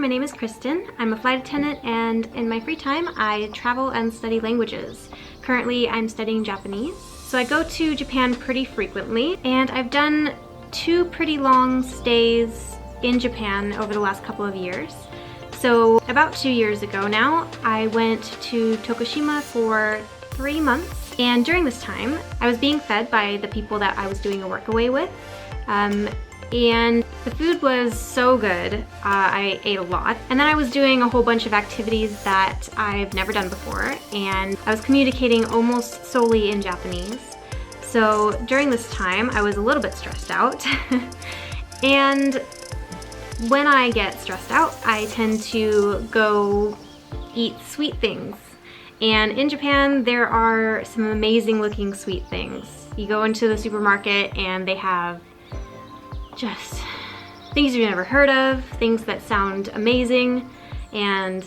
my name is Kristin. I'm a flight attendant, and in my free time I travel and study languages. Currently I'm studying Japanese. So I go to Japan pretty frequently, and I've done 2 pretty long stays in Japan over the last couple of years. So about 2 years ago now, I went to Tokushima for 3 months, and during this time I was being fed by the people that I was doing a workaway with. And the food was so good. I ate a lot. And then I was doing a whole bunch of activities that I've never done before, and I was communicating almost solely in Japanese. So during this time, I was a little bit stressed out. And when I get stressed out, I tend to go eat sweet things. And in Japan, there are some amazing looking sweet things. You go into the supermarket and they have just things you've never heard of, things that sound amazing, and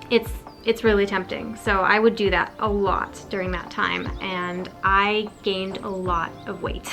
it's really tempting. So I would do that a lot during that time, and I gained a lot of weight.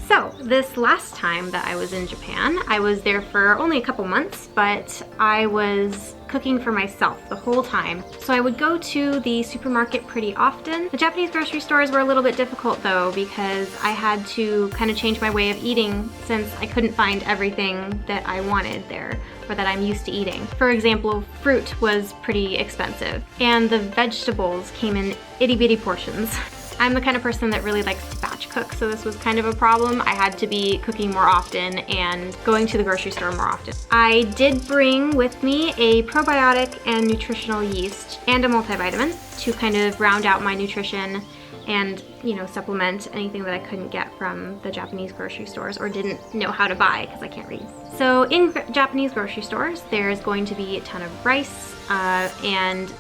So this last time that I was in Japan, I was there for only a couple months, but I was cooking for myself the whole time. So I would go to the supermarket pretty often. The Japanese grocery stores were a little bit difficult though, because I had to kind of change my way of eating since I couldn't find everything that I wanted there or that I'm used to eating. For example, fruit was pretty expensive, and the vegetables came in itty bitty portions. I'm the kind of person that really likes to batch cook, so this was kind of a problem. I had to be cooking more often and going to the grocery store more often. I did bring with me a probiotic and nutritional yeast and a multivitamin to kind of round out my nutrition and, you know, supplement anything that I couldn't get from the Japanese grocery stores or didn't know how to buy because I can't read. So in Japanese grocery stores, there's going to be a ton of rice, and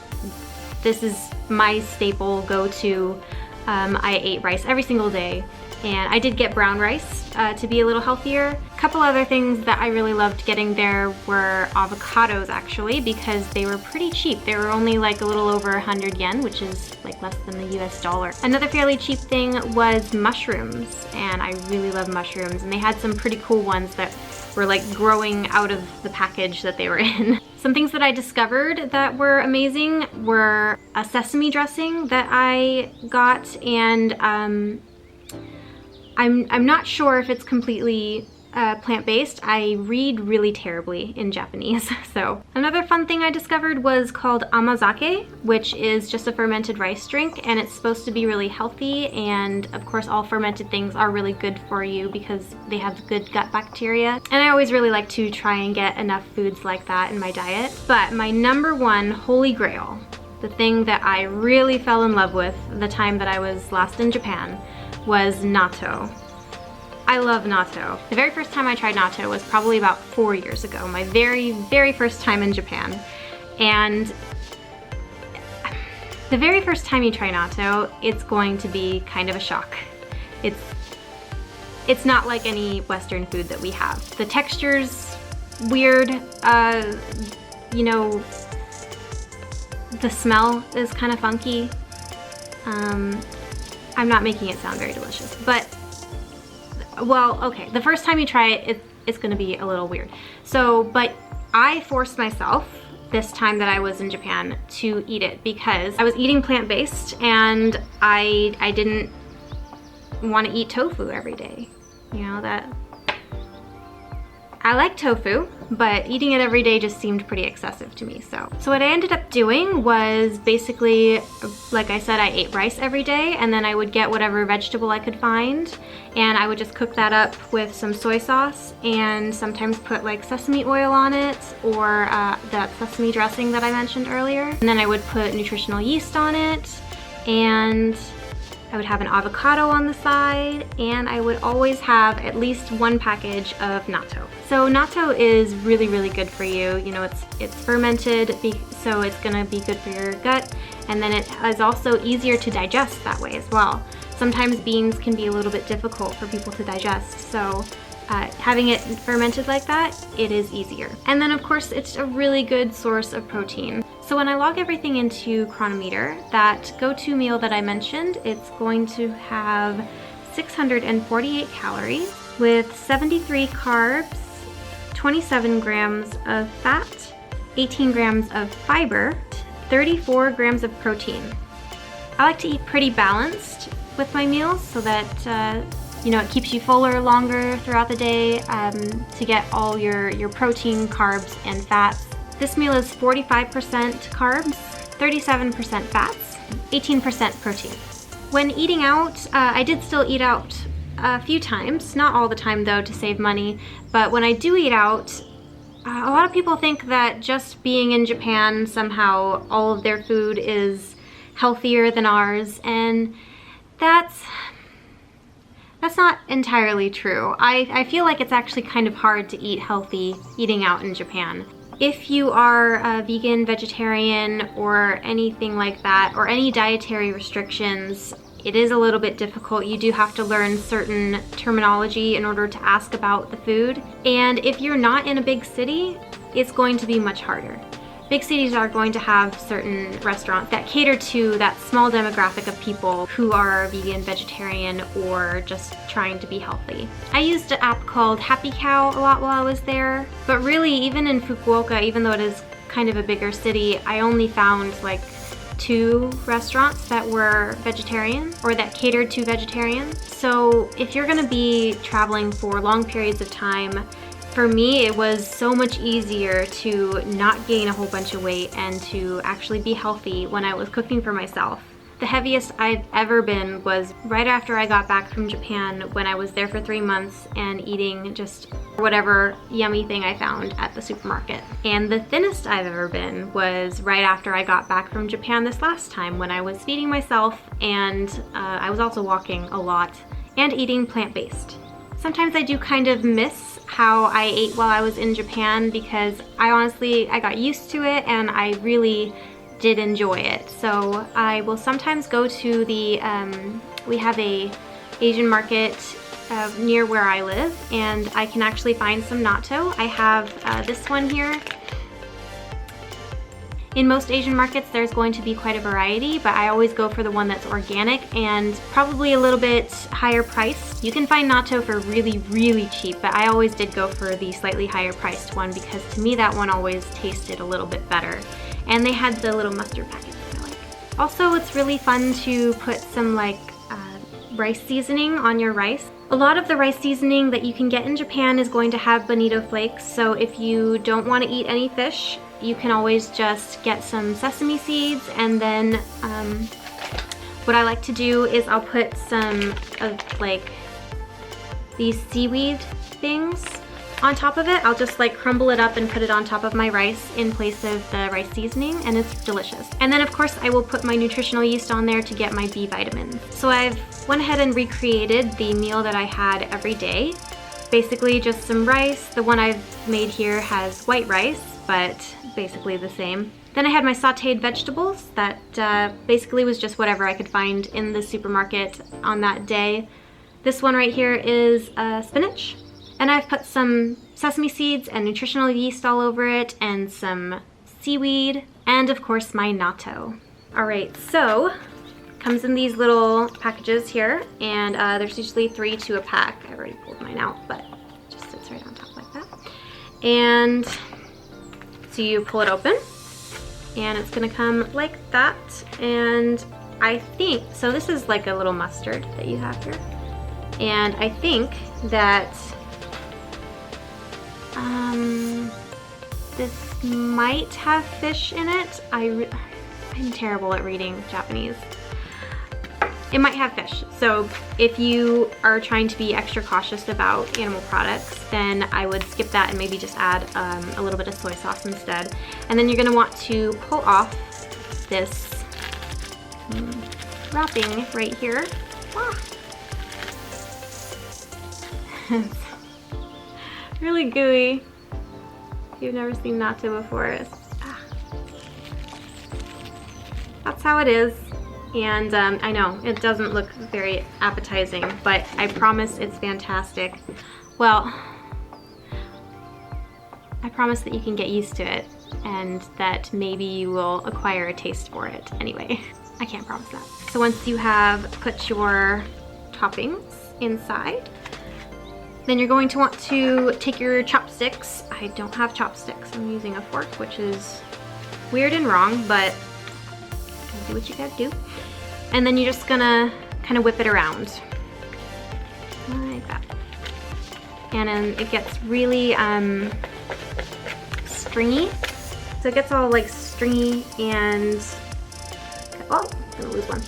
this is my staple go-to. I ate rice every single day, and I did get brown rice to be a little healthier. A couple other things that I really loved getting there were avocados, actually, because they were pretty cheap. They were only like a little over 100 yen, which is like less than the US dollar. Another fairly cheap thing was mushrooms, and I really love mushrooms, and they had some pretty cool ones that were like growing out of the package that they were in. Some things that I discovered that were amazing were a sesame dressing that I got, and I'm not sure if it's completely plant-based. I read really terribly in Japanese. So another fun thing I discovered was called amazake, which is just a fermented rice drink, and it's supposed to be really healthy, and of course all fermented things are really good for you because they have good gut bacteria, and I always really like to try and get enough foods like that in my diet. But my number one holy grail, the thing that I really fell in love with the time that I was last in Japan, was natto. I love natto. The very first time I tried natto was probably about 4 years ago, my very, very first time in Japan. And the very first time you try natto, it's going to be kind of a shock. It's not like any Western food that we have. The texture's weird, you know, the smell is kind of funky. I'm not making it sound very delicious, but well, okay, the first time you try it, it's gonna be a little weird. So, but I forced myself this time that I was in Japan to eat it because I was eating plant-based, and I didn't want to eat tofu every day. You know, that I like tofu, but eating it every day just seemed pretty excessive to me. So what I ended up doing was basically, like I said, I ate rice every day, and then I would get whatever vegetable I could find, and I would just cook that up with some soy sauce, and sometimes put like sesame oil on it, or that sesame dressing that I mentioned earlier. And then I would put nutritional yeast on it, and I would have an avocado on the side, and I would always have at least 1 package of natto. So natto is really, really good for you. You know, it's fermented, so it's gonna be good for your gut, and then it is also easier to digest that way as well. Sometimes beans can be a little bit difficult for people to digest, so having it fermented like that, it is easier. And then of course, it's a really good source of protein. So when I log everything into Chronometer, that go-to meal that I mentioned, it's going to have 648 calories with 73 carbs, 27 grams of fat, 18 grams of fiber, 34 grams of protein. I like to eat pretty balanced with my meals so that you know, it keeps you fuller longer throughout the day to get all your protein, carbs, and fats. This meal is 45% carbs, 37% fats, 18% protein. When eating out, I did still eat out a few times, not all the time though, to save money, but when I do eat out, a lot of people think that just being in Japan, somehow all of their food is healthier than ours, and that's not entirely true. I feel like it's actually kind of hard to eat healthy eating out in Japan. If you are a vegan, vegetarian, or anything like that, or any dietary restrictions, it is a little bit difficult. You do have to learn certain terminology in order to ask about the food. And if you're not in a big city, it's going to be much harder. Big cities are going to have certain restaurants that cater to that small demographic of people who are vegan, vegetarian, or just trying to be healthy. I used an app called Happy Cow a lot while I was there, but really even in Fukuoka, even though it is kind of a bigger city, I only found like 2 restaurants that were vegetarian or that catered to vegetarians. So if you're gonna be traveling for long periods of time, for me, it was so much easier to not gain a whole bunch of weight and to actually be healthy when I was cooking for myself. The heaviest I've ever been was right after I got back from Japan when I was there for 3 months and eating just whatever yummy thing I found at the supermarket. And the thinnest I've ever been was right after I got back from Japan this last time when I was feeding myself, and I was also walking a lot and eating plant-based. Sometimes I do kind of miss how I ate while I was in Japan because I got used to it and I really did enjoy it. So I will sometimes go to the, we have a Asian market near where I live, and I can actually find some natto. I have this one here. In most Asian markets, there's going to be quite a variety, but I always go for the one that's organic and probably a little bit higher priced. You can find natto for really, really cheap, but I always did go for the slightly higher priced one because to me that one always tasted a little bit better. And they had the little mustard packet that I like. Also, it's really fun to put some like rice seasoning on your rice. A lot of the rice seasoning that you can get in Japan is going to have bonito flakes, so if you don't want to eat any fish, you can always just get some sesame seeds, and then what I like to do is I'll put some of like these seaweed things on top of it. I'll just like crumble it up and put it on top of my rice in place of the rice seasoning, and it's delicious. And then of course I will put my nutritional yeast on there to get my B vitamins. So I've went ahead and recreated the meal that I had every day. Basically just some rice. The one I've made here has white rice, but basically the same. Then I had my sauteed vegetables that basically was just whatever I could find in the supermarket on that day. This one right here is spinach. And I've put some sesame seeds and nutritional yeast all over it, and some seaweed, and of course my natto. All right, so comes in these little packages here, and there's usually 3 to a pack. I already pulled mine out, but it just sits right on top like that. And so you pull it open, and it's gonna come like that. And I think, so this is like a little mustard that you have here. And I think that this might have fish in it. I'm terrible at reading Japanese. It might have fish. So if you are trying to be extra cautious about animal products, then I would skip that and maybe just add a little bit of soy sauce instead. And then you're gonna want to pull off this wrapping right here. Ah. Really gooey. If you've never seen natto before, that's how it is. And I know it doesn't look very appetizing, but I promise it's fantastic. Well, I promise that you can get used to it and that maybe you will acquire a taste for it anyway. I can't promise that. So once you have put your toppings inside, Then you're going to want to take your chopsticks. I don't have chopsticks. I'm using a fork, which is weird and wrong, but do what you gotta do. And then you're just gonna kind of whip it around like that. And then it gets really stringy. So it gets all like stringy and, oh, I'm gonna lose one.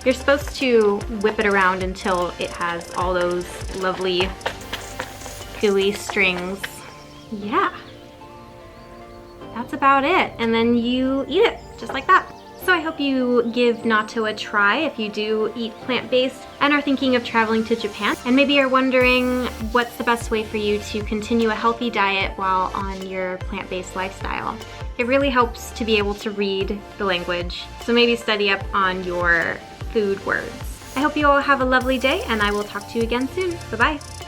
You're supposed to whip it around until it has all those lovely gooey strings. Yeah, that's about it. And then you eat it just like that. So I hope you give natto a try if you do eat plant-based and are thinking of traveling to Japan. And maybe you're wondering what's the best way for you to continue a healthy diet while on your plant-based lifestyle. It really helps to be able to read the language. So maybe study up on your food words. I hope you all have a lovely day, and I will talk to you again soon. Bye-bye.